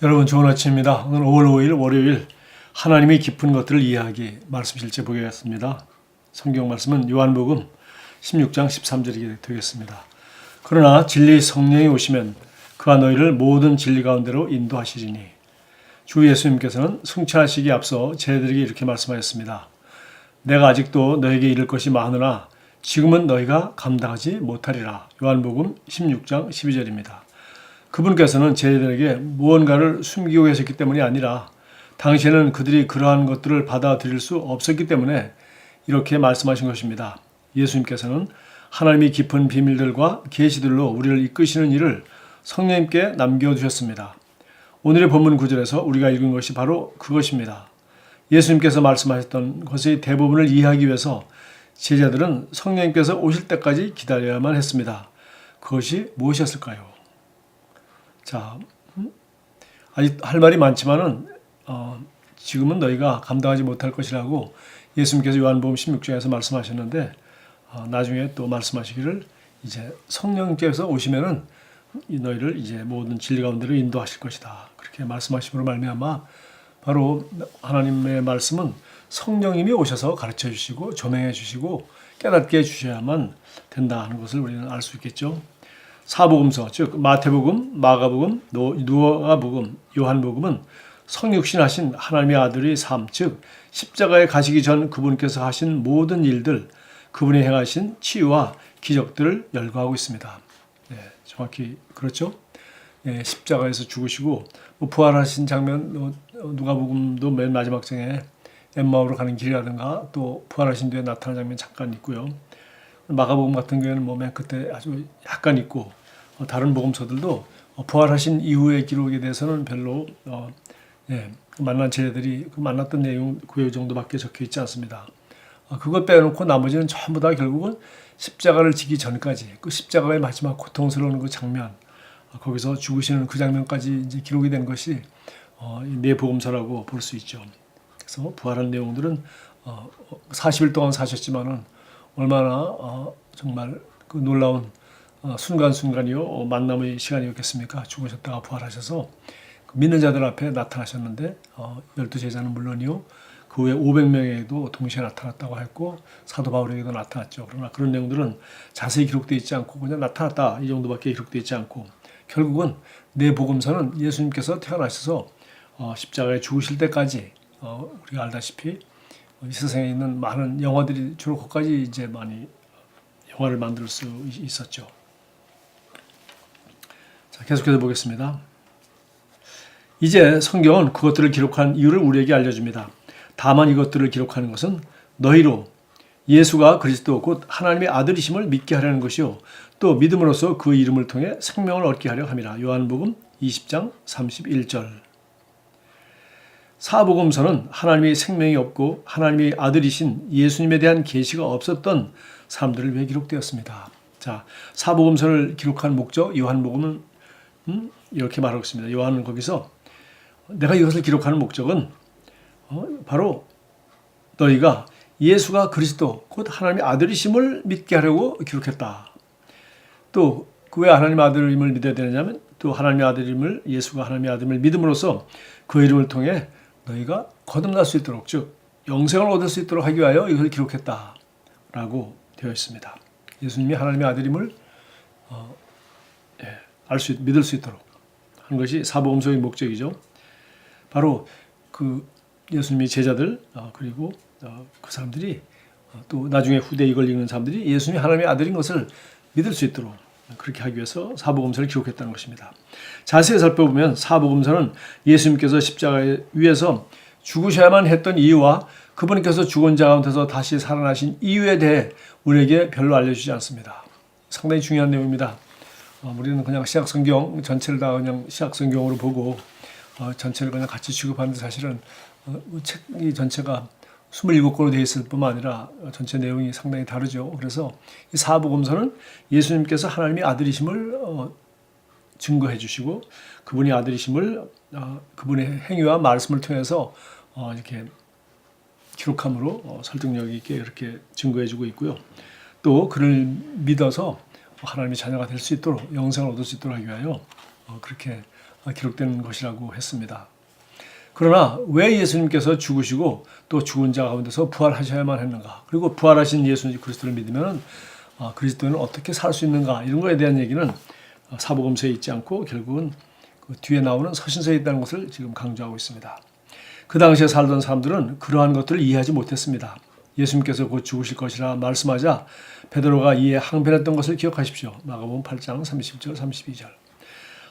여러분 좋은 아침입니다. 오늘 5월 5일 월요일 하나님이 깊은 것들을 이해하기 말씀 실제 보겠습니다. 성경 말씀은 요한복음 16장 13절이 되겠습니다. 그러나 진리 성령이 오시면 그가 너희를 모든 진리 가운데로 인도하시리니 주 예수님께서는 승천하시기에 앞서 제자들에게 이렇게 말씀하셨습니다. 내가 아직도 너에게 이를 것이 많으나 지금은 너희가 감당하지 못하리라. 요한복음 16장 12절입니다. 그분께서는 제자들에게 무언가를 숨기고 계셨기 때문이 아니라 당시에는 그들이 그러한 것들을 받아들일 수 없었기 때문에 이렇게 말씀하신 것입니다. 예수님께서는 하나님이 깊은 비밀들과 계시들로 우리를 이끄시는 일을 성령님께 남겨두셨습니다. 오늘의 본문 구절에서 우리가 읽은 것이 바로 그것입니다. 예수님께서 말씀하셨던 것의 대부분을 이해하기 위해서 제자들은 성령님께서 오실 때까지 기다려야만 했습니다. 그것이 무엇이었을까요? 자, 아직 할 말이 많지만은 지금은 너희가 감당하지 못할 것이라고 예수님께서 요한복음 16장에서 말씀하셨는데 나중에 또 말씀하시기를 이제 성령께서 오시면은 너희를 이제 모든 진리 가운데로 인도하실 것이다. 그렇게 말씀하심으로 말미암아 바로 하나님의 말씀은 성령님이 오셔서 가르쳐 주시고 조명해 주시고 깨닫게 해 주셔야만 된다 하는 것을 우리는 알 수 있겠죠. 사복음서, 즉 마태복음, 마가복음, 누가복음, 요한복음은 성육신하신 하나님의 아들의 삶, 즉 십자가에 가시기 전 그분께서 하신 모든 일들, 그분이 행하신 치유와 기적들을 열거하고 있습니다. 네, 정확히 그렇죠? 네, 십자가에서 죽으시고 부활하신 장면, 누가복음도 맨 마지막 장에 엠마오로 가는 길이라든가 또 부활하신 뒤에 나타나는 장면 잠깐 있고요. 마가복음 같은 경우에는 맨 그때 아주 약간 있고 다른 복음서들도 부활하신 이후의 기록에 대해서는 별로 만난 제자들이 만났던 내용 그 정도밖에 적혀 있지 않습니다. 그것 빼놓고 나머지는 전부 다 결국은 십자가를 지기 전까지 그 십자가의 마지막 고통스러운 그 장면 거기서 죽으시는 그 장면까지 이제 기록이 된 것이 네 복음서라고 볼 수 있죠. 그래서 부활한 내용들은 40일 동안 사셨지만은 얼마나 정말 그 놀라운 순간순간이요 만남의 시간이었겠습니까? 죽으셨다가 부활하셔서 믿는 자들 앞에 나타나셨는데 12제자는 물론이요 그 후에 500명에게도 동시에 나타났다고 했고 사도 바울에게도 나타났죠. 그러나 그런 내용들은 자세히 기록되어 있지 않고 그냥 나타났다 이 정도밖에 기록되어 있지 않고 결국은 네 복음서는 예수님께서 태어나셔서 십자가에 죽으실 때까지 우리가 알다시피 이 세상에 있는 많은 영화들이 주로 거기까지 이제 많이 영화를 만들 수 있었죠. 자, 계속해서 보겠습니다. 이제 성경은 그것들을 기록한 이유를 우리에게 알려줍니다. 다만 이것들을 기록하는 것은 너희로 예수가 그리스도 곧 하나님의 아들이심을 믿게 하려는 것이요 또 믿음으로써 그 이름을 통해 생명을 얻게 하려 함이라. 요한복음 20장 31절. 사복음서는 하나님의 생명이 없고 하나님의 아들이신 예수님에 대한 계시가 없었던 사람들을 위해 기록되었습니다. 자, 사복음서를 기록한 목적 요한복음은 이렇게 말하고 있습니다. 요한은 거기서 내가 이것을 기록하는 목적은 바로 너희가 예수가 그리스도 곧 하나님의 아들이심을 믿게 하려고 기록했다. 또 그 왜 하나님의 아들임을 믿어야 되느냐면 또 하나님의 아들임을 예수가 하나님의 아들임을 믿음으로써 그 이름을 통해 너희가 거듭날 수 있도록 즉 영생을 얻을 수 있도록 하기 위하여 이것을 기록했다라고 되어 있습니다. 예수님이 하나님의 아들임을 믿을 수 있도록 하는 것이 사복음서의 목적이죠. 바로 그 예수님의 제자들 그리고 그 사람들이 또 나중에 후대 이걸 읽는 사람들이 예수님이 하나님의 아들인 것을 믿을 수 있도록 그렇게 하기 위해서 사복음서를 기록했다는 것입니다. 자세히 살펴보면 사복음서는 예수님께서 십자가 위에서 죽으셔야만 했던 이유와 그분께서 죽은 자 가운데서 다시 살아나신 이유에 대해 우리에게 별로 알려주지 않습니다. 상당히 중요한 내용입니다. 우리는 그냥 신약성경 전체를 다 그냥 신약성경으로 보고 전체를 그냥 같이 취급하는데 사실은 책이 전체가 27권으로 되어 있을 뿐만 아니라 전체 내용이 상당히 다르죠. 그래서 이 사복음서는 예수님께서 하나님의 아들이심을 증거해 주시고 그분이 아들이심을 그분의 행위와 말씀을 통해서 이렇게 기록함으로 설득력 있게 이렇게 증거해 주고 있고요. 또 그를 믿어서 하나님의 자녀가 될 수 있도록 영생을 얻을 수 있도록 하기 위하여 그렇게 기록된 것이라고 했습니다. 그러나 왜 예수님께서 죽으시고 또 죽은 자 가운데서 부활하셔야만 했는가? 그리고 부활하신 예수 그리스도를 믿으면 그리스도는 어떻게 살 수 있는가? 이런 거에 대한 얘기는 사복음서에 있지 않고 결국은 그 뒤에 나오는 서신서에 있다는 것을 지금 강조하고 있습니다. 그 당시에 살던 사람들은 그러한 것들을 이해하지 못했습니다. 예수님께서 곧 죽으실 것이라 말씀하자 베드로가 이에 항변했던 것을 기억하십시오. 마가복음 8장 30절 32절.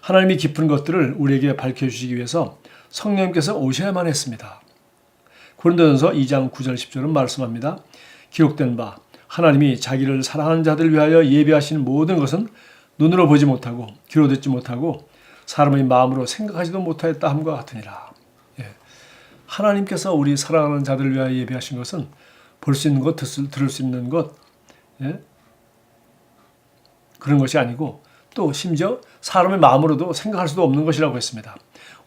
하나님이 깊은 것들을 우리에게 밝혀주시기 위해서 성령님께서 오셔야만 했습니다. 고린도전서 2장 9절 10절은 말씀합니다. 기록된 바 하나님이 자기를 사랑하는 자들 위하여 예비하신 모든 것은 눈으로 보지 못하고 귀로 듣지 못하고 사람의 마음으로 생각하지도 못하였다 함과 같으니라. 하나님께서 우리 사랑하는 자들을 위하여 예비하신 것은 볼 수 있는 것, 들을 수 있는 것, 그런 것이 아니고 또 심지어 사람의 마음으로도 생각할 수도 없는 것이라고 했습니다.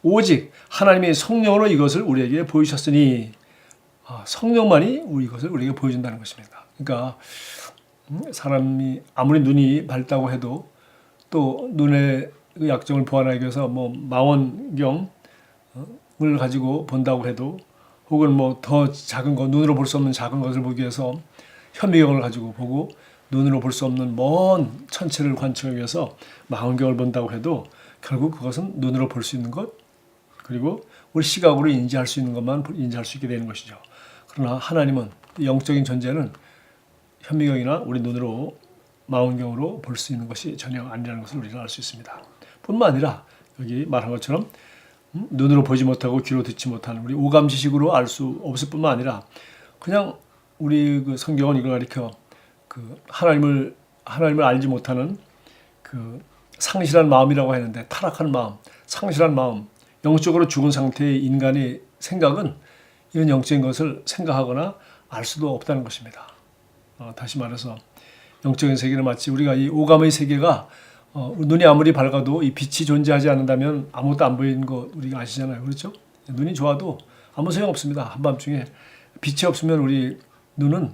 오직 하나님이 성령으로 이것을 우리에게 보이셨으니 성령만이 이것을 우리에게 보여준다는 것입니다. 그러니까 사람이 아무리 눈이 밝다고 해도 또 눈의 약점을 보완하기 위해서 망원경을 가지고 본다고 해도 혹은 더 작은 것, 눈으로 볼 수 없는 작은 것을 보기 위해서 현미경을 가지고 보고 눈으로 볼 수 없는 먼 천체를 관측하기 위해서 망원경을 본다고 해도 결국 그것은 눈으로 볼 수 있는 것 그리고 우리 시각으로 인지할 수 있는 것만 인지할 수 있게 되는 것이죠. 그러나 하나님은 영적인 존재는 현미경이나 우리 눈으로 망원경으로 볼 수 있는 것이 전혀 아니라는 것을 우리가 알 수 있습니다. 뿐만 아니라 여기 말한 것처럼 눈으로 보지 못하고 귀로 듣지 못하는 우리 오감 지식으로 알 수 없을 뿐만 아니라 그냥 우리 그 성경은 이걸 가리켜 그 하나님을 알지 못하는 그 상실한 마음이라고 했는데 타락한 마음, 상실한 마음, 영적으로 죽은 상태의 인간의 생각은 이런 영적인 것을 생각하거나 알 수도 없다는 것입니다. 다시 말해서 영적인 세계는 마치 우리가 이 오감의 세계가 눈이 아무리 밝아도 이 빛이 존재하지 않는다면 아무것도 안 보이는 거 우리가 아시잖아요. 그렇죠? 눈이 좋아도 아무 소용 없습니다. 한밤중에 빛이 없으면 우리 눈은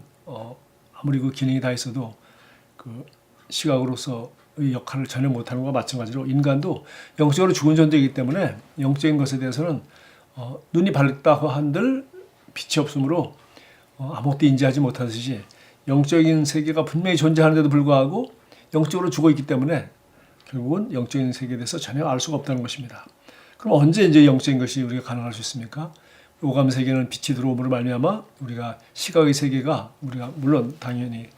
아무리 그 기능이 다 있어도 그 시각으로서의 역할을 전혀 못하는 것과 마찬가지로 인간도 영적으로 죽은 존재이기 때문에 영적인 것에 대해서는 눈이 밝다고 한들 빛이 없으므로 아무것도 인지하지 못하듯이 영적인 세계가 분명히 존재하는데도 불구하고 영적으로 죽어 있기 때문에 결국은 영적인 세계에 대해서 전혀 알 수가 없다는 것입니다. 그럼 언제 이제 영적인 것이 우리가 가능할 수 있습니까? 오감 세계는 빛이 들어옴으로 말미암아 우리가 시각의 세계가 우리가 물론 당연히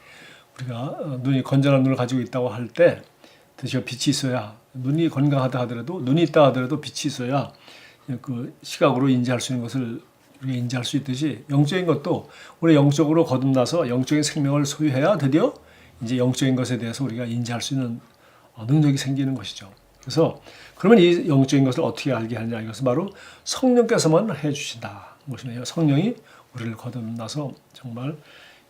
우리가 눈이 건전한 눈을 가지고 있다고 할 때 드디어 빛이 있어야 눈이 건강하다 하더라도 눈이 있다 하더라도 빛이 있어야 그 시각으로 인지할 수 있는 것을 우리가 인지할 수 있듯이 영적인 것도 우리 영적으로 거듭나서 영적인 생명을 소유해야 드디어 이제 영적인 것에 대해서 우리가 인지할 수 있는 능력이 생기는 것이죠. 그래서 그러면 이 영적인 것을 어떻게 알게 하느냐 이것은 바로 성령께서만 해주신다. 무엇이냐 성령이 우리를 거듭나서 정말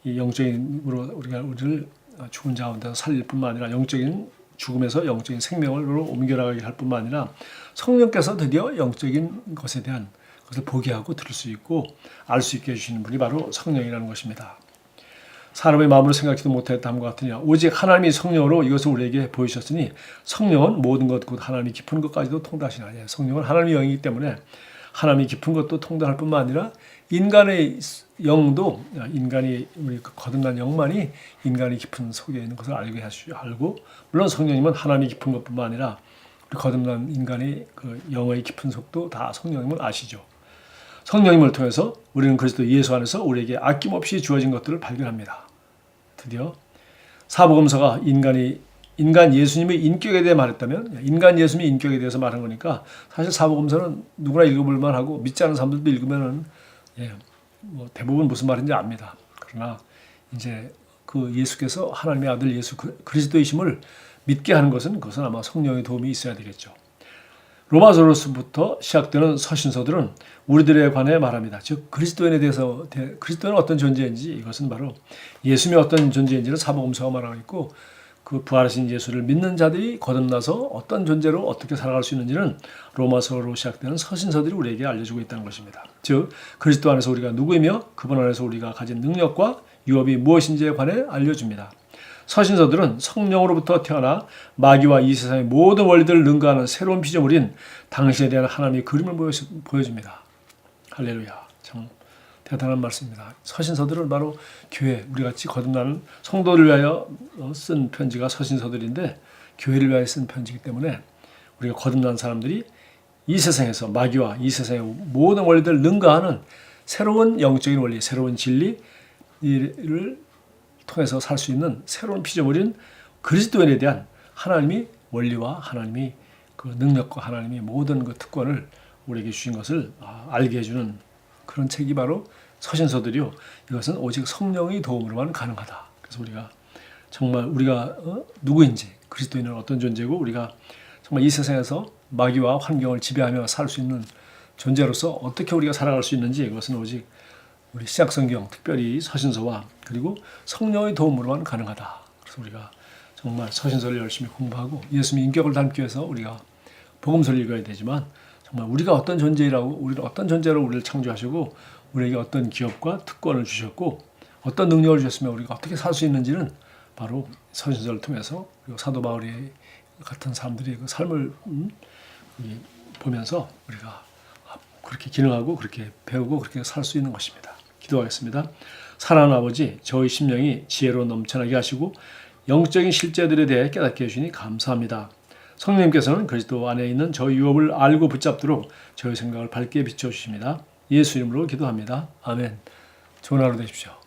이 영적인으로 우리를 죽은 자 가운데서 살릴 뿐만 아니라 영적인 죽음에서 영적인 생명으로 옮겨나가게 할 뿐만 아니라 성령께서 드디어 영적인 것에 대한 것을 보게 하고 들을 수 있고 알 수 있게 해주시는 분이 바로 성령이라는 것입니다. 사람의 마음으로 생각지도 못했다 함과 같으냐 오직 하나님이 성령으로 이것을 우리에게 보이셨으니 성령은 모든 것 곧 하나님이 깊은 것까지도 통달하시나니 성령은 하나님의 영이기 때문에 하나님이 깊은 것도 통달할 뿐만 아니라 인간의 영도 인간이 우리 거듭난 영만이 인간의 깊은 속에 있는 것을 알고 물론 성령님은 하나님이 깊은 것뿐만 아니라 우리 거듭난 인간의 그 영의 깊은 속도 다 성령님을 아시죠. 성령님을 통해서 우리는 그리스도 예수 안에서 우리에게 아낌없이 주어진 것들을 발견합니다. 드디어 사복음서가 인간 예수님의 인격에 대해 말했다면 인간 예수님의 인격에 대해서 말한 거니까 사실 사복음서는 누구나 읽어볼 만하고 믿지 않는 사람들도 읽으면은 대부분 무슨 말인지 압니다. 그러나 이제 그 예수께서 하나님의 아들 예수 그리스도이심을 믿게 하는 것은 그것은 아마 성령의 도움이 있어야 되겠죠. 로마서로부터 시작되는 서신서들은 우리들에 관해 말합니다. 즉 그리스도인에 대해서 그리스도는 어떤 존재인지 이것은 바로 예수님이 어떤 존재인지를 사복음서가 말하고 있고 그 부활하신 예수를 믿는 자들이 거듭나서 어떤 존재로 어떻게 살아갈 수 있는지는 로마서로 시작되는 서신서들이 우리에게 알려주고 있다는 것입니다. 즉 그리스도 안에서 우리가 누구이며 그분 안에서 우리가 가진 능력과 유업이 무엇인지에 관해 알려줍니다. 서신서들은 성령으로부터 태어나 마귀와 이 세상의 모든 원리들을 능가하는 새로운 피조물인 당신에 대한 하나님의 그림을 보여줍니다. 할렐루야. 참 대단한 말씀입니다. 서신서들은 바로 교회, 우리같이 거듭나는 성도를 위하여 쓴 편지가 서신서들인데 교회를 위하여 쓴 편지이기 때문에 우리가 거듭난 사람들이 이 세상에서 마귀와 이 세상의 모든 원리들을 능가하는 새로운 영적인 원리, 새로운 진리를 통해서 살 수 있는 새로운 피조물인 그리스도인에 대한 하나님이 원리와 하나님이 그 능력과 하나님이 모든 그 특권을 우리에게 주신 것을 알게 해주는 그런 책이 바로 서신서들이요. 이것은 오직 성령의 도움으로만 가능하다. 그래서 우리가 정말 우리가 누구인지 그리스도인은 어떤 존재고 우리가 정말 이 세상에서 마귀와 환경을 지배하며 살 수 있는 존재로서 어떻게 우리가 살아갈 수 있는지 이것은 오직 우리 신약성경 특별히 서신서와 그리고 성령의 도움으로만 가능하다. 그래서 우리가 정말 서신서를 열심히 공부하고 예수님의 인격을 닮기 위해서 우리가 복음서를 읽어야 되지만 정말 우리가 어떤 존재라고 우리는 어떤 존재로 우리를 창조하시고 우리에게 어떤 기업과 특권을 주셨고 어떤 능력을 주셨으며 우리가 어떻게 살 수 있는지는 바로 서신서를 통해서 그리고 사도 바울이 같은 사람들의 그 삶을 보면서 우리가 그렇게 기능하고 그렇게 배우고 그렇게 살 수 있는 것입니다. 기도하겠습니다. 사랑하는 아버지, 저희 심령이 지혜로 넘쳐나게 하시고 영적인 실제들에 대해 깨닫게 해주시니 감사합니다. 성령님께서는 그리스도 안에 있는 저희 유업을 알고 붙잡도록 저희 생각을 밝게 비춰주십니다. 예수 이름으로 기도합니다. 아멘. 좋은 하루 되십시오.